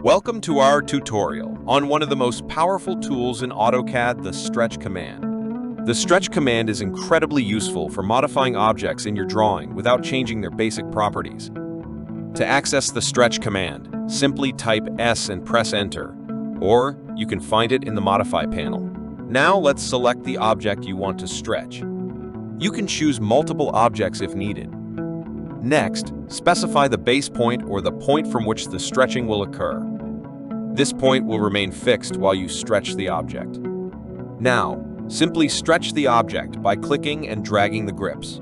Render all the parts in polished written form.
Welcome to our tutorial on one of the most powerful tools in AutoCAD, the stretch command. The stretch command is incredibly useful for modifying objects in your drawing without changing their basic properties. To access the stretch command, simply type S and press Enter, or you can find it in the Modify panel. Now let's select the object you want to stretch. You can choose multiple objects if needed. Next, specify the base point or the point from which the stretching will occur. This point will remain fixed while you stretch the object. Now, simply stretch the object by clicking and dragging the grips.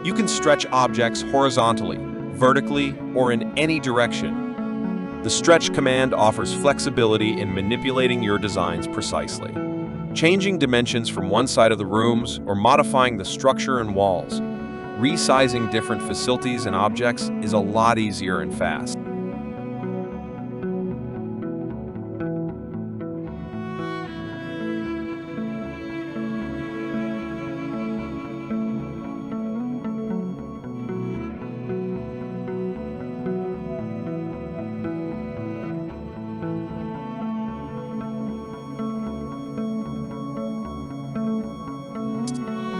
You can stretch objects horizontally, vertically, or in any direction. The stretch command offers flexibility in manipulating your designs precisely. Changing dimensions from one side of the rooms or modifying the structure and walls. Resizing different facilities and objects is a lot easier and fast.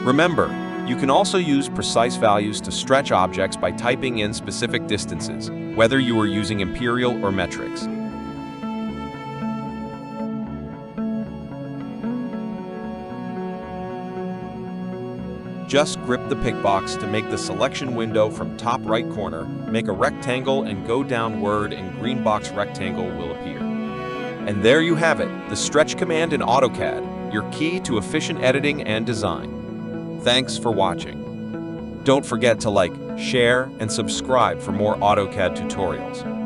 Remember, you can also use precise values to stretch objects by typing in specific distances, whether you are using imperial or metrics. Just grip the pick box to make the selection window from top right corner, make a rectangle and go downward and green box rectangle will appear. And there you have it, the stretch command in AutoCAD, your key to efficient editing and design. Thanks for watching. Don't forget to like, share, and subscribe for more AutoCAD tutorials.